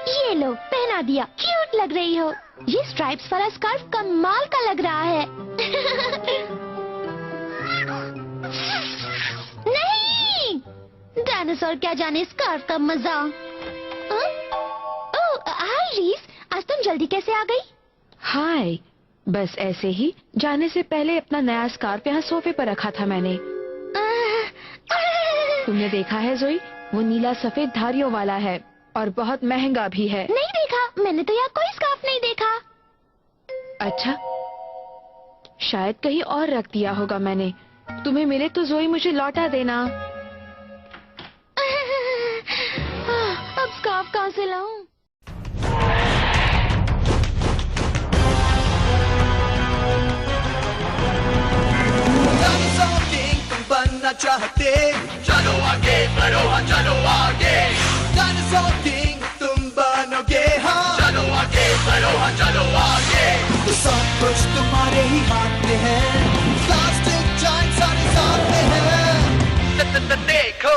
ये लो, पहना दिया, क्यूट लग रही हो। ये स्ट्राइप्स वाला स्कार्फ कमाल का लग रहा है। नहीं, डायनासोर क्या जाने स्कार्फ का मजा। ओह, हाय रीस, आज तुम जल्दी कैसे आ गई? हाय, बस ऐसे ही। जाने से पहले अपना नया स्कार्फ यहाँ सोफे पर रखा था मैंने। तुमने देखा है जोई, वो नीला सफेद धारियों वाला है और बहुत महंगा भी है। नहीं देखा, मैंने तो यहाँ कोई स्कार्फ नहीं देखा। अच्छा, शायद कहीं और रख दिया होगा मैंने। तुम्हें मिले तो जोई मुझे लौटा देना। अब स्कार्फ कहाँ से लाऊं? बनना चाहते, चलो आगे बढ़ो, हाँ चलो आगे। डायनासोर किंग तुम बनोगे, हाँ चलो आगे बढ़ो, हाँ चलो आगे। तो सब कुछ तुम्हारे ही हाथ में है, प्लास्टिक जाइंट सारे साथ में है। देखो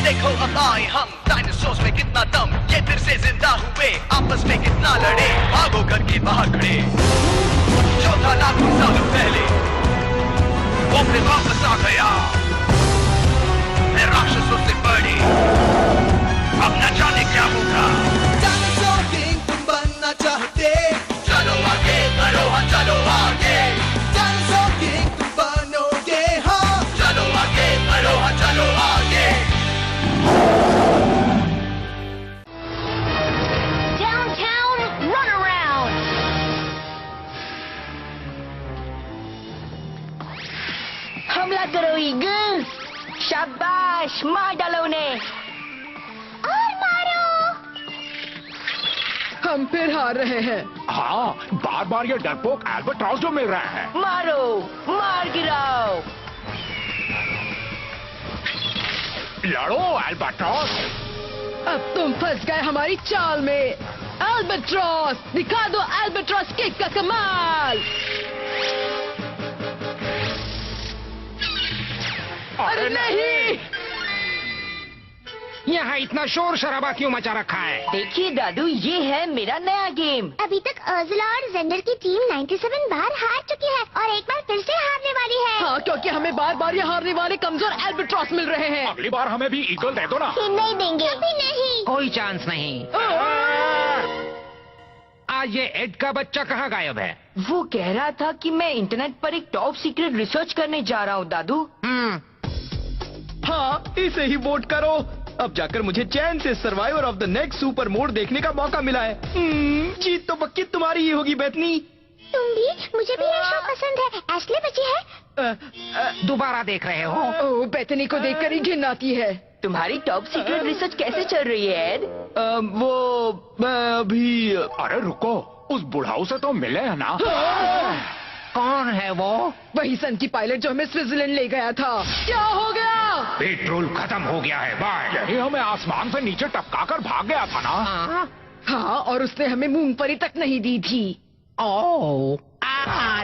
देखो अब आए हम, डायनासोर्स में कितना दम, ये फिर से जिंदा हुए, आपस में कितना लड़े, भागो घर के बाहर खड़े। जो था लाखों सालों पहले, वो फिर वापस आ गया, मैं राक्षसों से बड़ी, अब न जाने क्या होगा। डायनासोर किंग तुम बनना चाहते, चलो आगे बढ़ो, हाँ चलो आगे। डायनासोर किंग तुम बनोगे, हाँ चलो आगे बढ़ो, हाँ चलो आगे। Downtown runaround. हमला करो ईगल्स, शाबाश, मार डालो उन्हें। और मारो। हम फिर हार रहे हैं। हाँ, बार बार ये डरपोक एल्बाट्रॉस जो मिल रहा है। मारो, मार गिराओ। लड़ो एल्बाट्रॉस। अब तुम फंस गए हमारी चाल में। एल्बाट्रॉस, दिखा दो एल्बाट्रॉस किक का कमाल। अरे नहीं! यहाँ इतना शोर शराबा क्यों मचा रखा है? देखिए दादू, ये है मेरा नया गेम। अभी तक अर्जुला और जेंडर की टीम 97 बार हार चुकी है और एक बार फिर से हारने वाली है। हाँ, क्योंकि हमें बार बार ये हारने वाले कमजोर एल्बाट्रॉस मिल रहे हैं। अगली बार हमें भी ईगल दे दो ना। नहीं देंगे, अभी नहीं। कोई चांस नहीं। आज ये एड का बच्चा कहाँ गायब है? वो कह रहा था कि मैं इंटरनेट पर एक टॉप सीक्रेट रिसर्च करने जा रहा हूँ दादू। हाँ, इसे ही वोट करो। अब जाकर मुझे चैन से survivor of the next super mode देखने का मौका मिला है। जीत तो पक्की तुम्हारी ही होगी बेथनी। तुम भी, मुझे भी ये शो पसंद है। एशले बची है। दोबारा देख रहे हो? ओह, बेथनी को देखकर ही घिन आती है। तुम्हारी टॉप सीक्रेट रिसर्च कैसे चल रही है एड? अभी अरे रुको, उस बुढ़ाऊ से तो मिले है ना। कौन है वो? वही सन की पायलट जो हमें स्विट्जरलैंड ले गया था। क्या हो गया? पेट्रोल खत्म हो गया है बाय। यही हमें आसमान से नीचे टपका कर भाग गया था ना। हाँ, और उसने हमें मूंगफली तक नहीं दी थी। ओह,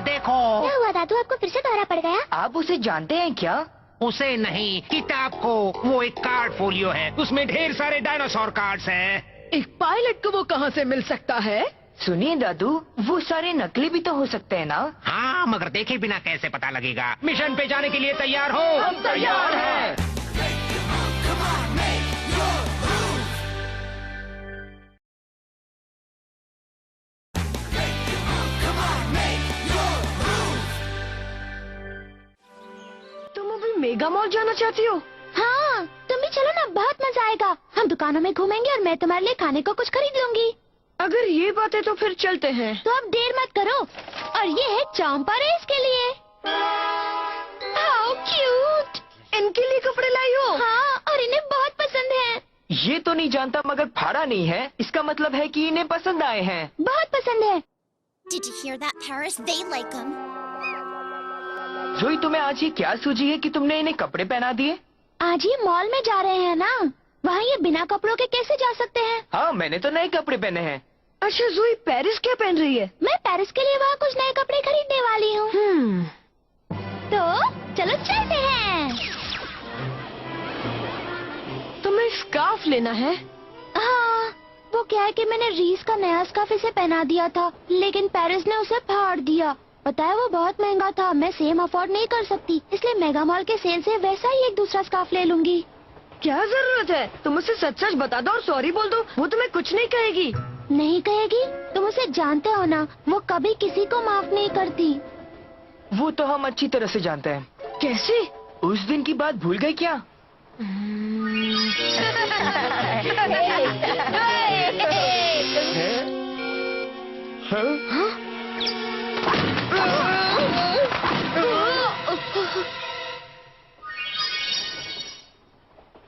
देखो। क्या हुआ दादू, आपको फिर से दौरा पड़ गया? आप उसे जानते हैं क्या? उसे नहीं, किताब को। वो एक कार्ड फोलियो है, उसमें ढेर सारे डायनासोर कार्ड्स हैं। एक पायलट को वो कहाँ से मिल सकता है? सुनिए दादू, वो सारे नकली भी तो हो सकते हैं ना? हाँ, मगर देखे बिना कैसे पता लगेगा। मिशन पे जाने के लिए तैयार हो? हम तैयार हैं। तुम अभी मेगा मॉल जाना चाहती हो? हाँ, तुम भी चलो ना, बहुत मजा आएगा। हम दुकानों में घूमेंगे और मैं तुम्हारे लिए खाने को कुछ खरीद लूंगी। अगर ये बात है तो फिर चलते हैं। तो अब देर मत करो। और ये है चांपा रेस के लिए। How cute! इनके लिए कपड़े लाई हो? हाँ, और इन्हें बहुत पसंद है। ये तो नहीं जानता, मगर फाड़ा नहीं है, इसका मतलब है कि इन्हें पसंद आए हैं। बहुत पसंद है। Did you hear that, Paris? They like them. जोई, तुम्हें आज ये क्या सूझी है कि तुमने इन्हें कपड़े पहना दिए? आज ये मॉल में जा रहे हैं ना, वहाँ ये बिना कपड़ों के कैसे जा सकते हैं? हाँ, मैंने तो नए कपड़े पहने हैं। अच्छा जोई, पेरिस क्या पहन रही है? मैं पेरिस के लिए वहाँ कुछ नए कपड़े खरीदने वाली हूँ। तो चलो चलते हैं। तुम्हें स्कार्फ लेना है? हाँ, क्या है कि मैंने रीस का नया स्कार्फ इसे पहना दिया था, लेकिन पेरिस ने उसे फाड़ दिया। पता है वो बहुत महंगा था, मैं सेम अफोर्ड नहीं कर सकती, इसलिए मेगा मॉल के सेल से वैसा ही एक दूसरा स्कार्फ ले लूंगी। क्या जरूरत है? तुम उसे सच सच बता दो और सॉरी बोल दो, वो तुम्हें कुछ नहीं कहेगी। नहीं कहेगी? तुम उसे जानते हो ना, वो कभी किसी को माफ नहीं करती। वो तो हम अच्छी तरह से जानते हैं। कैसे? उस दिन की बात भूल गए क्या?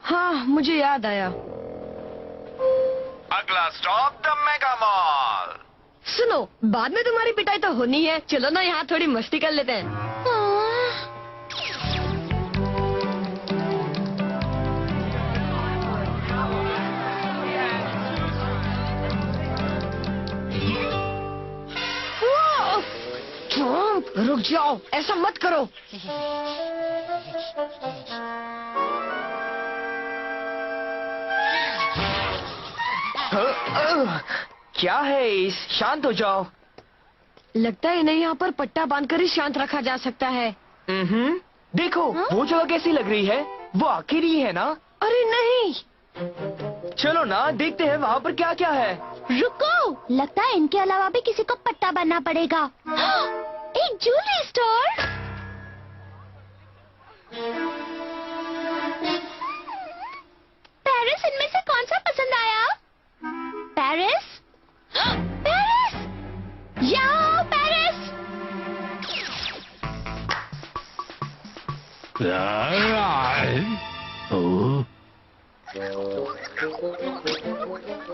हाँ, मुझे याद आया। अगला स्टॉप द मेगा मॉल। सुनो, बाद में तुम्हारी पिटाई तो होनी है, चलो ना यहाँ थोड़ी मस्ती कर लेते हैं। रुक जाओ, ऐसा मत करो। क्या है इस? शांत हो जाओ। लगता है इन्हें यहाँ पर पट्टा बांधकर ही शांत रखा जा सकता है। देखो वो जगह कैसी लग रही है, वो आखिर ही है ना? अरे नहीं, चलो ना देखते हैं वहाँ पर क्या क्या है। रुको, लगता है इनके अलावा भी किसी को पट्टा बनना पड़ेगा। एक ज्वेलरी स्टोर। पेरिस, इनमें से कौन सा पसंद आया? पेरिस? पेरिस! याओ पेरिस!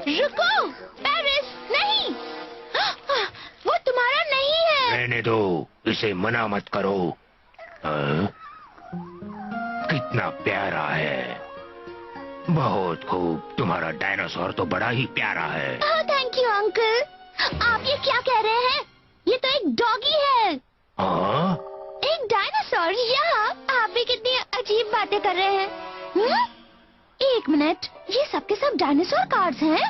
रुको, पेरिस, नहीं! वो तुम्हारा नहीं है। रहने दो, इसे मना मत करो। कितना प्यारा है, बहुत खूब। तुम्हारा डायनासोर तो बड़ा ही प्यारा है। Thank you uncle. आप ये क्या कह रहे हैं? ये तो एक डॉगी है। हाँ? एक डायनासोर? यहाँ आप भी कितनी अजीब बातें कर रहे हैं। एक मिनट, ये सब के सब डायनासोर कार्ड्स हैं?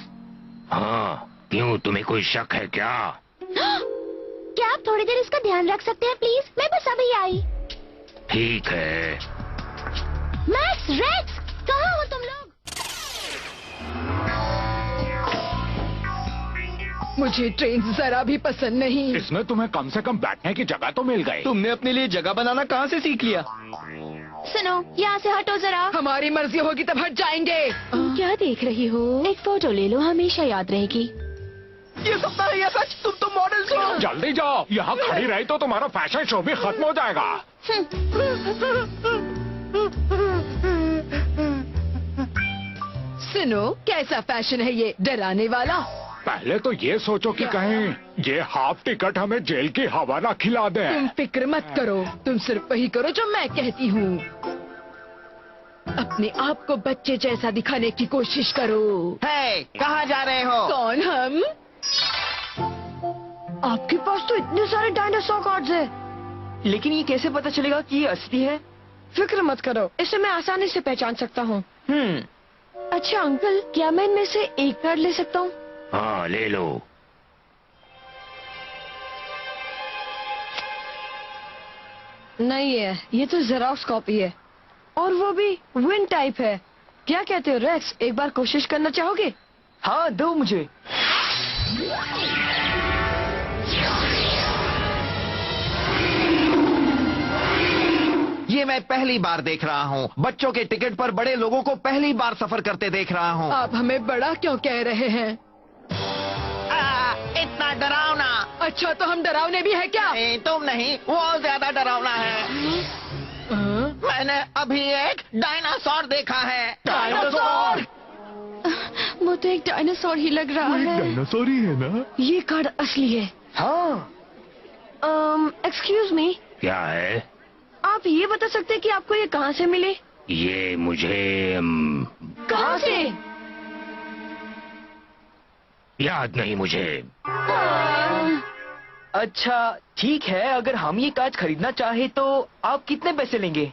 हाँ, क्यों, तुम्हें कोई शक है क्या? क्या आप थोड़ी देर इसका ध्यान रख सकते हैं प्लीज? मैं बस अभी आई। ठीक है। मैक्स, रेक्स, कहाँ हो तुम लोग? मुझे ट्रेन जरा भी पसंद नहीं। इसमें तुम्हें कम से कम बैठने की जगह तो मिल गई। तुमने अपने लिए जगह बनाना कहाँ से सीख लिया? सुनो, यहाँ से हटो जरा। हमारी मर्जी होगी तब हट जाएंगे। क्या देख रही हो? एक फोटो ले लो, हमेशा याद रहेगी। ये सपना है या सच? तुम तो मॉडल्स हो। जल्दी जाओ, यहाँ खड़ी रही तो तुम्हारा फैशन शो भी खत्म हो जाएगा। सुनो, कैसा फैशन है ये, डराने वाला? पहले तो ये सोचो कि कहीं ये हाफ टिकट हमें जेल की हवा ना खिला दे। तुम फिक्र मत करो, तुम सिर्फ वही करो जो मैं कहती हूँ। अपने आप को बच्चे जैसा दिखाने की कोशिश करो। है, कहाँ जा रहे हो? कौन? हम? आपके पास तो इतने सारे डायनासोर कार्ड्स हैं। लेकिन ये कैसे पता चलेगा कि ये असली है? फिक्र मत करो, इसे मैं आसानी से पहचान सकता हूँ। अच्छा अंकल, क्या मैं इनमें से एक कार्ड ले सकता हूँ? हाँ, ले लो। नहीं है, ये तो जेरॉक्स कॉपी है, और वो भी विन टाइप है। क्या कहते हो रेक्स, एक बार कोशिश करना चाहोगे? हाँ, दो मुझे। ये मैं पहली बार देख रहा हूँ। बच्चों के टिकट पर बड़े लोगों को पहली बार सफर करते देख रहा हूँ। आप हमें बड़ा क्यों कह रहे हैं? इतना डरावना। अच्छा, तो हम डरावने भी है क्या? नहीं, तुम नहीं, वो ज्यादा डरावना है। मैंने अभी एक डायनासोर देखा है। डायनासोर? वो तो एक डायनासोर ही लग रहा है। डायनासोर ही है ना? ये कार्ड असली है। हाँ। एक्सक्यूज मी, क्या है? आप ये बता सकते हैं कि आपको ये कहाँ से मिले? ये मुझे कहाँ से? याद नहीं मुझे। अच्छा ठीक है, अगर हम ये कांच खरीदना चाहे तो आप कितने पैसे लेंगे?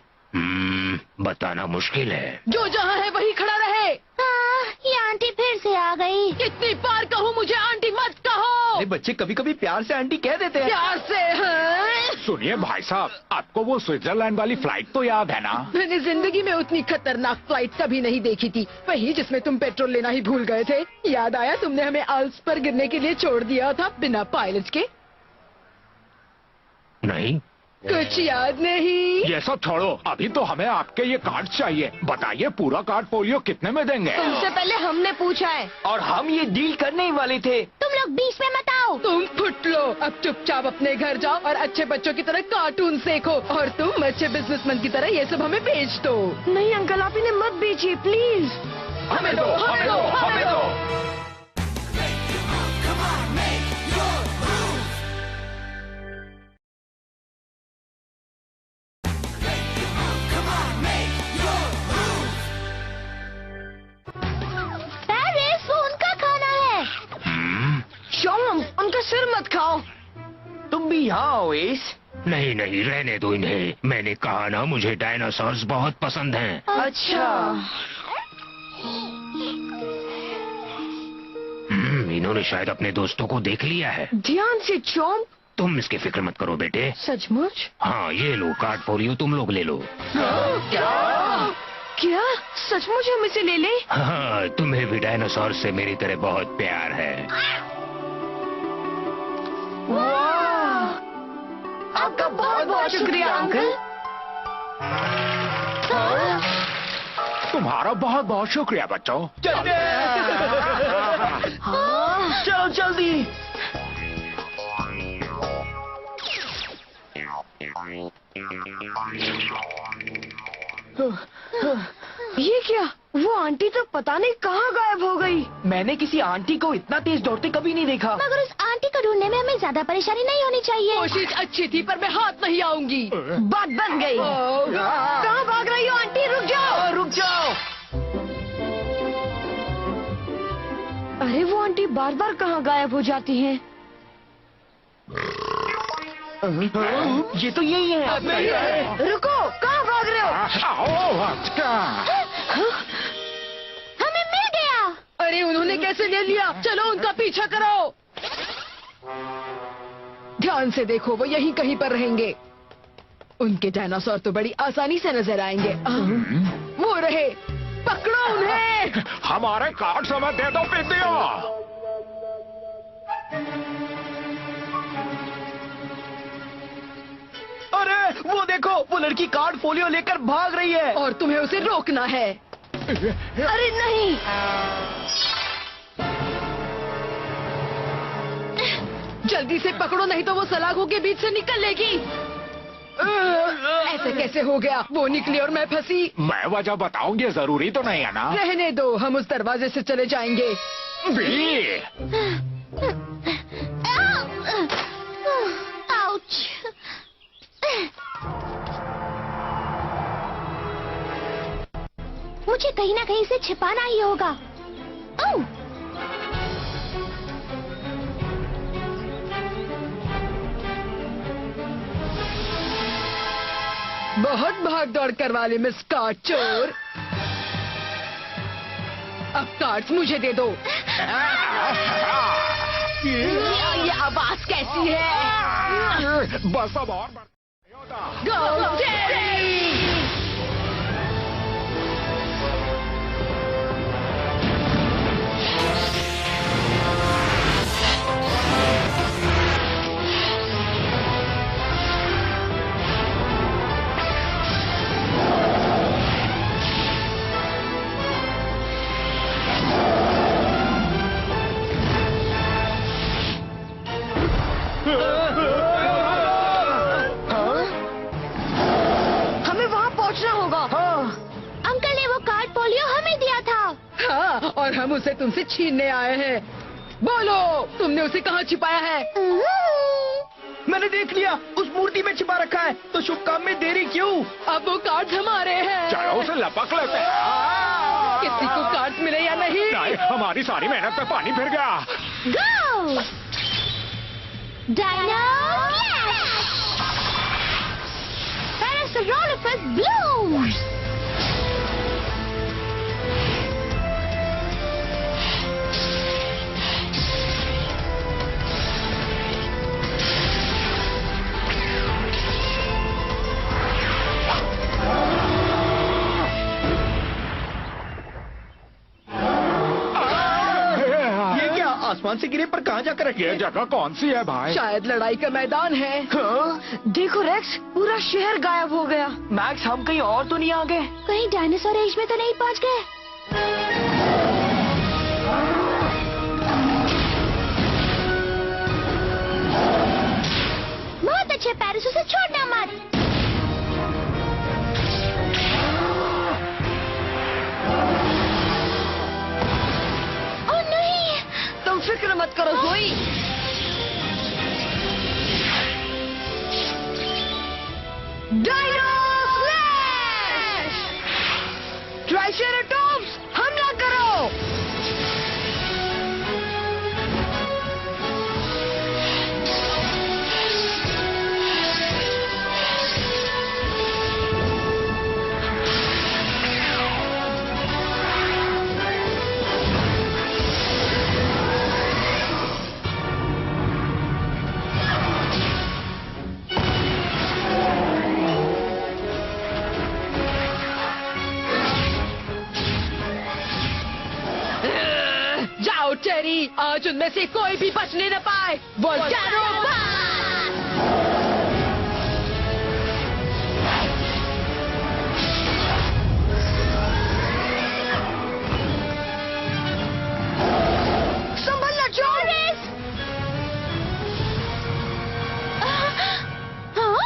बताना मुश्किल है। जो जहाँ है वही खड़ा रहे। ये आंटी फिर से आ गई। कितनी बार कहूँ मुझे आंटी मत कहो। अरे बच्चे कभी कभी प्यार से आंटी कह देते हैं। प्यार से हाँ? सुनिए भाई साहब, आपको वो स्विट्जरलैंड वाली फ्लाइट तो याद है ना? मैंने जिंदगी में उतनी खतरनाक फ्लाइट कभी नहीं देखी थी। वही जिसमें तुम पेट्रोल लेना ही भूल गए थे। याद आया तुमने हमें आल्प्स पर गिरने के लिए छोड़ दिया था बिना पायलट के। नहीं, कुछ याद नहीं? ये सब छोड़ो, अभी तो हमें आपके ये कार्ड चाहिए। बताइए पूरा कार्ड पोलियो कितने में देंगे? तुमसे पहले हमने पूछा है। और हम ये डील करने ही वाले थे। तुम लोग बीच में मत आओ। तुम फुट लो। अब चुपचाप अपने घर जाओ और अच्छे बच्चों की तरह कार्टून देखो। और तुम अच्छे बिजनेसमैन की तरह ये सब हमें बेच दो। नहीं अंकल, आप इन्हें मत बेचिए प्लीज। हमें दो, हमें दो, हमें दो। पेरिस, वो उनका खाना है। शॉम, उनका सिर मत खाओ। तुम भी यहाँ आओ एस। नहीं नहीं, रहने दो इन्हें। मैंने कहा ना, मुझे डायनासोर्स बहुत पसंद हैं। अच्छा। इन्होंने शायद अपने दोस्तों को देख लिया है। ध्यान से चॉम। तुम इसकी फिक्र मत करो बेटे। सचमुच? हाँ, ये लो कार्ड पोलियो, तुम लोग ले लो। क्या सचमुच हम इसे ले लें? हाँ, तुम्हें भी डायनासोर से मेरी तरह बहुत प्यार है। आपका बहुत बहुत शुक्रिया अंकल। तुम्हारा बहुत बहुत शुक्रिया बच्चों। चलो जल्दी। ये क्या? वो आंटी तो पता नहीं कहाँ गायब हो गई। मैंने किसी आंटी को इतना तेज दौड़ते कभी नहीं देखा। मगर उस आंटी को ढूंढने में हमें ज्यादा परेशानी नहीं होनी चाहिए। कोशिश अच्छी थी पर मैं हाथ नहीं आऊंगी। बात बन गई। कहाँ भाग रही हो आंटी? रुक जाओ। रुक जाओ। अरे वो आंटी बार बार कहाँ गायब हो जाती हैं? ये तो यही है। रुको, कहाँ भाग रहे हो? हमें मिल गया। अरे उन्होंने कैसे ले लिया? चलो उनका पीछा करो। ध्यान से देखो, वो यहीं कहीं पर रहेंगे। उनके डायनासोर तो बड़ी आसानी से नजर आएंगे। वो रहे, पकड़ो उन्हें। हमारे कार्ड समय दे दो पितिया। अरे वो देखो, वो लड़की कार्ड पोलियो लेकर भाग रही है। और तुम्हें उसे रोकना है। अरे नहीं। जल्दी से पकड़ो, नहीं तो वो सलाखों के बीच से निकल लेगी। ऐसे कैसे हो गया? वो निकली और मैं फंसी। मैं वजह बताऊं, ये जरूरी तो नहीं है ना? रहने दो, हम उस दरवाजे से चले जाएंगे। भी। आउच। मुझे कहीं ना कहीं से छिपाना ही होगा। ओह! बहुत भाग दौड़ करवा ली मिस कार्ड चोर। अब कार्ड्स मुझे दे दो। ये आवाज कैसी है? बस अब और Go Terry! हमें वहाँ पहुँचना होगा। अंकल ने वो कार्ड पोलियो हमें दिया था। हाँ, और हम उसे तुमसे छीनने आए हैं। बोलो, तुमने उसे कहाँ छिपाया है? मैंने देख लिया, उस मूर्ति में छिपा रखा है। तो शुभ काम में देरी क्यों? अब वो कार्ड हमारे हैं। चलो उसे लपक लेते हैं। किसी को कार्ड मिले या नहीं? नहीं, हमारी सारी मेहनत पे पानी फिर गया। Go! Dino Clash! Parasaurolophus blooms! आसमान से गिरे पर कहाँ जाकर रखे? ये जगह कौन सी है भाई? शायद लड़ाई का मैदान है। देखो रेक्स, पूरा शहर गायब हो गया। मैक्स, हम कहीं और तो नहीं आ गए? कहीं डायनासोर एज में तो नहीं पहुंच गए? बहुत अच्छे पेरिस, उसे छोड़ना मत। ओ नहीं, तुम फिक्र मत करो जोई। Dino slash! ट्राइसेराटॉप्स, हमला करो! जाओ टेरी, आज उनमें से कोई भी बचने न पाए। वोल्टारो संभलना चोरिस! हाँ?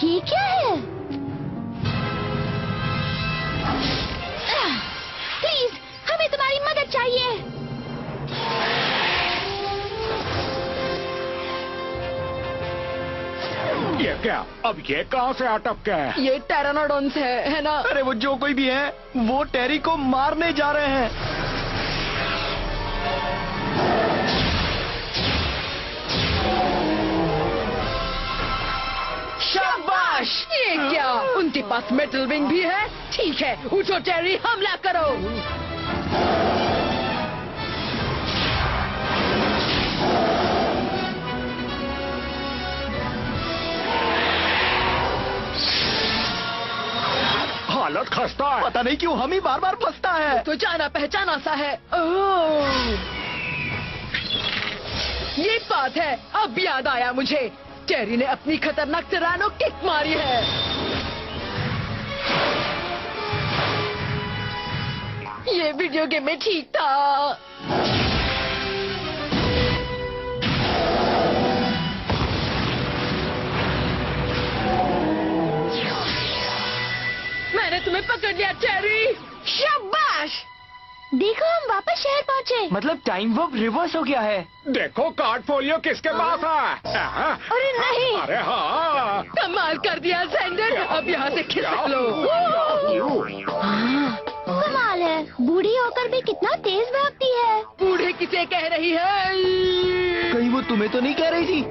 ये क्या है? प्लीज, हमें तुम्हारी मदद चाहिए। ये क्या? अब ये कहाँ से अटक गए? ये टेरानोडॉन्स है ना? अरे वो जो कोई भी है, वो टेरी को मारने जा रहे हैं। शाबाश! ये क्या? उनके पास मेटल विंग भी है? ठीक है, उठो टेरी, हमला करो। हालत खस्ता है। पता नहीं क्यों हम ही बार बार फंसता है। तो जाना पहचाना सा है। ओह! ये बात है, अब याद आया मुझे। टेरी ने अपनी खतरनाक टिरानो किक मारी है। ये वीडियो गेम में ठीक था। मैंने तुम्हें पकड़ लिया टेरी। शाबाश! देखो, हम वापस शहर पहुंचे। मतलब टाइम वर्क रिवर्स हो गया है। देखो कार्ड फोलियो किसके पास है? अरे नहीं! अरे हाँ! कमाल कर दिया जेंडर, अब यहाँ से खिसक लो। कमाल है, बूढ़ी होकर भी कितना तेज भागती है। बूढ़े किसे कह रही है? कहीं वो तुम्हें तो नहीं कह रही थी?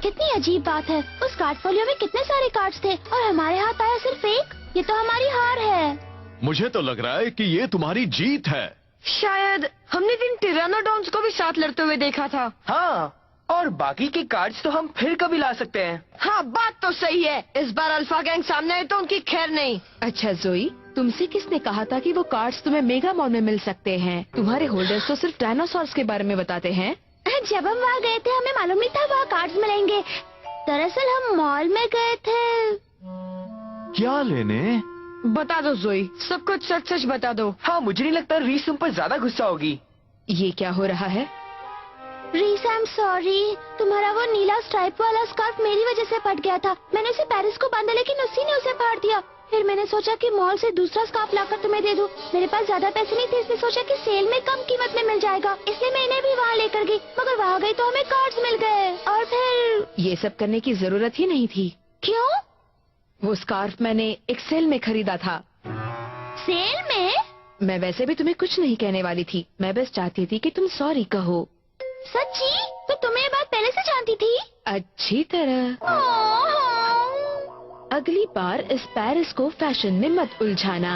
कितनी अजीब बात है, उस कार्ड फोलियो में कितने सारे कार्ड्स थे और हमारे हाथ आया सिर्फ एक। ये तो हमारी हार है। मुझे तो लग रहा है कि ये तुम्हारी जीत है। शायद हमने इन टिरानोडॉन्स को भी साथ लड़ते हुए देखा था। हाँ, और बाकी के कार्ड्स तो हम फिर कभी ला सकते हैं। हाँ, बात तो सही है। इस बार अल्फा गैंग सामने आए तो उनकी खैर नहीं। अच्छा जोई, तुमसे किसने कहा था कि वो कार्ड्स तुम्हें मेगा मॉल में मिल सकते हैं? तुम्हारे होल्डर्स तो सिर्फ डायनासोर्स के बारे में बताते हैं। जब हम वहाँ गए थे हमें मालूम नहीं था वहाँ कार्ड्स मिलेंगे। दरअसल हम मॉल में गए थे। क्या लेने? बता दो जोई, सब कुछ सच सच बता दो। हाँ, मुझे नहीं लगता रीस तुम पर ज्यादा गुस्सा होगी। ये क्या हो रहा है? रीस, आई एम सॉरी। तुम्हारा वो नीला स्ट्राइप वाला स्कार्फ मेरी वजह से फट गया था। मैंने उसे पेरिस को बांधा, लेकिन उसी ने उसे फाड़ दिया। फिर मैंने सोचा कि मॉल से दूसरा स्कार्फ लाकर तुम्हें दे दूं। मेरे पास ज्यादा पैसे नहीं थे, इसलिए सोचा कि सेल में कम कीमत में मिल जाएगा, इसलिए मैं इन्हें भी वहाँ लेकर गई। मगर वहाँ गई तो हमें कार्ड्स मिल गए और फिर ये सब करने की जरूरत ही नहीं थी। क्यों? वो स्कार्फ मैंने एक सेल में खरीदा था। सेल में? मैं वैसे भी तुम्हें कुछ नहीं कहने वाली थी, मैं बस चाहती थी कि तुम सॉरी कहो। सच्ची? तो तुम्हें ये बात पहले से जानती थी? अच्छी तरह। अगली बार इस पेरिस को फैशन में मत उलझाना।